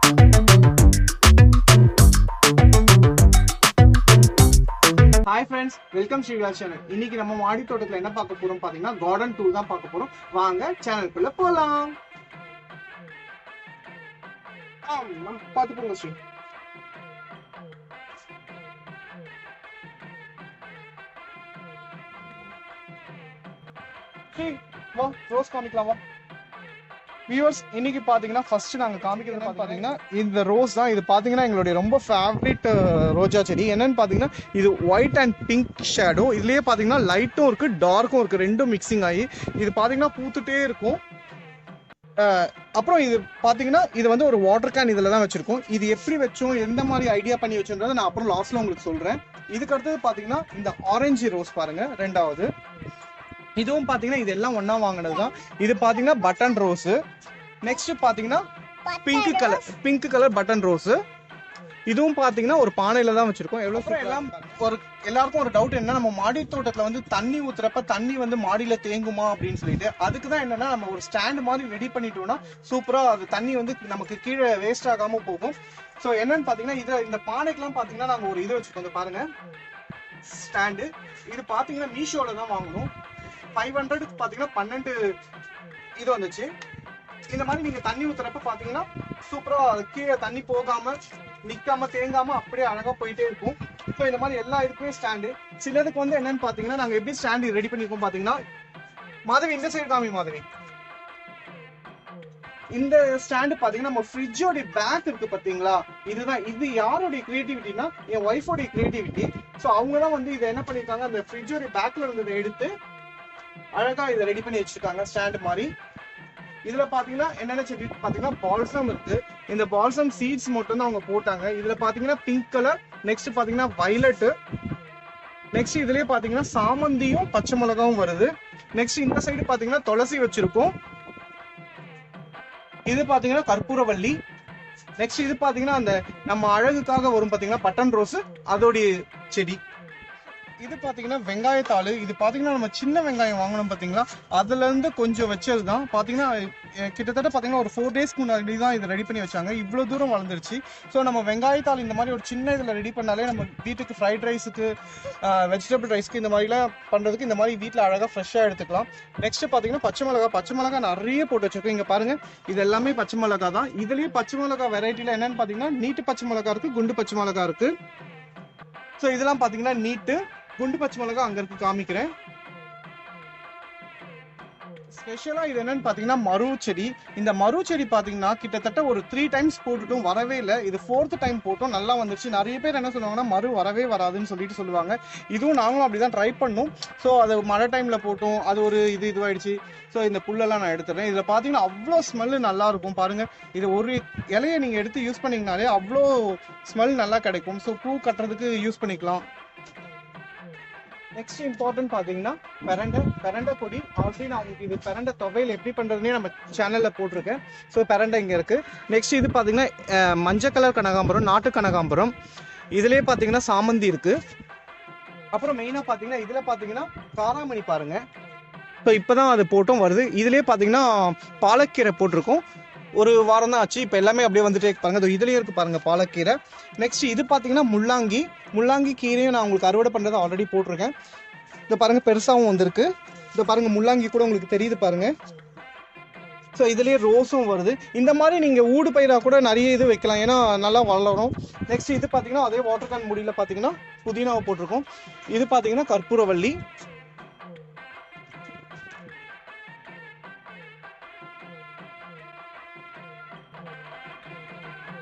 Hi friends, welcome to Shiva channel. இன்னைக்கு நம்ம மாடி தோட்டத்துல என்ன பார்க்க போறோம் பாத்தீங்கன்னா கார்டன் டூர் தான் பார்க்க போறோம். வாங்க சேனலுக்குள்ள போலாம். பாத்து போங்க ஸ்ரீ. ஸ்ரீ வா ரோஸ் காமிக்கலாம் வா. வியூவர்ஸ் இன்னைக்கு பாத்தீங்கன்னா ஃபர்ஸ்ட் நாங்க காமிக்கிறது பாத்தீங்கன்னா இந்த ரோஸ் தான். இது பாத்தீங்கன்னா எங்களுடைய ரொம்ப ஃபேவரட் ரோஜா செடி. என்னன்னு பாத்தீங்கன்னா இது ஒயிட் அண்ட் பிங்க் ஷேடோ. இதுலயே பாத்தீங்கன்னா லைட்டும் இருக்கு டார்க்கும் இருக்கு, ரெண்டும் மிக்சிங் ஆகி இது பாத்தீங்கன்னா பூத்துட்டே இருக்கும். அப்புறம் இது பாத்தீங்கன்னா இது வந்து ஒரு வாட்டர் கேன் இதுல தான் வச்சிருக்கோம். இது எப்படி வச்சோம், எந்த மாதிரி ஐடியா பண்ணி வச்சோன்றதை நான் அப்புறம் லாஸ்ட்ல உங்களுக்கு சொல்றேன். இதுக்கு அடுத்தது பாத்தீங்கன்னா இந்த ஆரஞ்சு ரோஸ் பாருங்க, ரெண்டாவது. இதுவும் பாத்தீங்கன்னா இது எல்லாம் ஒண்ணா வாங்கினதுதான். இது பாத்தீங்கன்னா பட்டன் ரோஸ். நெக்ஸ்ட் பாத்தீங்கன்னா பிங்க் கலர் பட்டன் ரோஸ். இதுவும் பாத்தீங்கன்னா ஒரு பானையில தான் வச்சிருக்கோம். எவ்வளவு எல்லாம் எல்லாருக்கும் ஒரு டவுட் என்ன, நம்ம மாடி தோட்டத்துல வந்து தண்ணி ஊத்துறப்ப தண்ணி வந்து மாடியில தேங்குமா அப்படின்னு சொல்லிட்டு, அதுக்குதான் என்னன்னா நம்ம ஒரு ஸ்டாண்ட் மாதிரி ரெடி பண்ணிட்டோம்னா சூப்பரா அது தண்ணி வந்து நமக்கு கீழே வேஸ்ட் ஆகாம போகும். ஸோ என்னன்னு பாத்தீங்கன்னா இந்த பானைக்கெல்லாம் பாத்தீங்கன்னா நாங்க ஒரு இது வச்சிருக்கோம் பாருங்க, ஸ்டாண்டு. இது பாத்தீங்கன்னா மீஷோல தான் வாங்கணும். 500 பாத்தீங்கன்னா 12 இது வந்துச்சு. இந்த மாதிரி நீங்க தண்ணி ஊத்துறப்ப பாத்தீங்கன்னா சூப்பரா கீழே தண்ணி போகாம நிக்காம தேங்காம அப்படியே அழகா போயிட்டே இருக்கும். ஸோ இந்த மாதிரி எல்லா இதுக்குமே ஸ்டாண்டு. சிலதுக்கு வந்து என்னன்னு பாத்தீங்கன்னா நாங்க எப்படி ஸ்டாண்டு ரெடி பண்ணிருக்கோம் பாத்தீங்கன்னா, மாதவி இந்த சைடு காமி மாதவி. இந்த ஸ்டாண்டு பாத்தீங்கன்னா நம்ம ஃப்ரிட்ஜோட பேக் இருக்கு பாத்தீங்களா, இதுதான். இது யாருடைய கிரியேட்டிவிட்டினா என் ஒய்ஃபோடைய கிரியேட்டிவிட்டி. ஸோ அவங்கதான் வந்து இதை என்ன பண்ணிருக்காங்க, அந்த ஃப்ரிட்ஜோட பேக்ல இருந்ததை எடுத்து அழகா இதை ரெடி பண்ணி வச்சிருக்காங்க ஸ்டாண்ட் மாதிரி. இதுல பாத்தீங்கன்னா என்னென்ன செடி பாத்தீங்கன்னா பால்சம் இருக்கு. இந்த பால்சம் சீட்ஸ் மட்டும் தான் அவங்க போட்டாங்க. இதுல பாத்தீங்கன்னா பிங்க் கலர், நெக்ஸ்ட் பாத்தீங்கன்னா வயலட், நெக்ஸ்ட் இதுலயே பாத்தீங்கன்னா சாமந்தியும் பச்சை மிளகாவும் வருது. நெக்ஸ்ட் இந்த சைடு பாத்தீங்கன்னா துளசி வச்சிருக்கோம். இது பாத்தீங்கன்னா கற்பூரவள்ளி. நெக்ஸ்ட் இது பாத்தீங்கன்னா அந்த நம்ம அழகுக்காக வரும் பாத்தீங்கன்னா பட்டன் ரோஸ், அதோடைய செடி. இது பாத்தீங்கன்னா வெங்காயத்தாள். இது பாத்தீங்கன்னா நம்ம சின்ன வெங்காயம் வாங்கணும் பாத்தீங்களா, அதுல இருந்து கொஞ்சம் வச்சதுதான். பாத்தீங்கன்னா கிட்டத்தட்ட பாத்தீங்கன்னா ஒரு 4 டேஸ்க்கு முன்னாடி தான் இதை ரெடி பண்ணி வச்சாங்க. இவ்வளவு தூரம் வளர்ந்துருச்சு. ஸோ நம்ம வெங்காயத்தாள் இந்த மாதிரி ஒரு சின்ன இதுல ரெடி பண்ணாலே நம்ம வீட்டுக்கு ஃப்ரைட் ரைஸுக்கு, வெஜிடபிள் ரைஸ்க்கு இந்த மாதிரிலாம் பண்றதுக்கு இந்த மாதிரி வீட்டுல அழகா ஃப்ரெஷ்ஷா எடுத்துக்கலாம். நெக்ஸ்ட் பாத்தீங்கன்னா பச்சை மிளகா நிறைய போட்டு வச்சிருக்கோம். இங்க பாருங்க, இது எல்லாமே பச்சை மிளகா தான். இதுலயே பச்சை மிளகா வெரைட்டில என்னன்னு பாத்தீங்கன்னா நீட்டு பச்சை மிளகா இருக்கு, குண்டு பச்சை மிளகா இருக்கு. ஸோ இதெல்லாம் பாத்தீங்கன்னா நீட்டு, குண்டு பச்சை மிளகா அங்க இருக்கு காமிக்கிறேன். ஸ்பெஷலா இது என்னன்னு பாத்தீங்கன்னா மரு செடி. இந்த மரு செடி பாத்தீங்கன்னா கிட்டத்தட்ட ஒரு 3 டைம்ஸ் போட்டுட்டும் வரவே இல்லை. இது 4th டைம் போட்டோம், நல்லா வந்துருச்சு. நிறைய பேர் என்ன சொல்லுவாங்கன்னா மரு வரவே வராதுன்னு சொல்லிட்டு சொல்லுவாங்க. இதுவும் நாங்களும் அப்படிதான் ட்ரை பண்ணோம். ஸோ அது மழை டைம்ல போட்டோம், அது ஒரு இதுவாயிடுச்சு. ஸோ இந்த புல்லெல்லாம் நான் எடுத்துறேன். இதுல பாத்தீங்கன்னா அவ்வளோ ஸ்மெல் நல்லா இருக்கும் பாருங்க. இது ஒரு இலையை நீங்க எடுத்து யூஸ் பண்ணீங்கனாலே அவ்வளோ ஸ்மெல் நல்லா கிடைக்கும். ஸோ பூ கட்டுறதுக்கு யூஸ் பண்ணிக்கலாம். நெக்ஸ்ட் இம்பார்ட்டன்ட் பாத்தீங்கன்னா பெரண்டை கொடி. ஆல்ரெடி நான் உங்களுக்கு இது பெரண்டை துவையல் எப்படி பண்றதுன்னே நம்ம சேனல்ல போட்டிருக்கேன். ஸோ பெரண்டை இங்க இருக்கு. நெக்ஸ்ட் இது பாத்தீங்கன்னா மஞ்சள் கலர் கனகாம்பரம், நாட்டு கனகாம்பரம். இதுலயே பாத்தீங்கன்னா சாமந்தி இருக்கு. அப்புறம் மெயினா பாத்தீங்கன்னா இதுல பாத்தீங்கன்னா காராமணி பாருங்க. ஸோ இப்பதான் அது போட்டும் வருது. இதுலயே பாத்தீங்கன்னா பாலக்கீரை போட்டிருக்கோம். ஒரு வாரம் தான் ஆச்சு, இப்போ எல்லாமே அப்படியே வந்துட்டே பாருங்க. அது இதுலயே இருக்கு பாருங்க பாலக்கீரை. நெக்ஸ்ட் இது பாத்தீங்கன்னா முள்ளாங்கி கீரையும் நான் உங்களுக்கு அறுவடை பண்றதை ஆல்ரெடி போட்டிருக்கேன். இதை பாருங்க பெருசாவும் வந்திருக்கு. இதை பாருங்க முள்ளாங்கி கூட உங்களுக்கு தெரியுது பாருங்க. ஸோ இதுலயே ரோஸும் வருது. இந்த மாதிரி நீங்க ஊடு பயிரா கூட நிறைய இது வைக்கலாம், ஏன்னா நல்லா வளரும். நெக்ஸ்ட் இது பாத்தீங்கன்னா அதே வாட்டர் கேன் முடியல பாத்தீங்கன்னா புதினாவை போட்டிருக்கோம். இது பாத்தீங்கன்னா கற்பூரவள்ளி.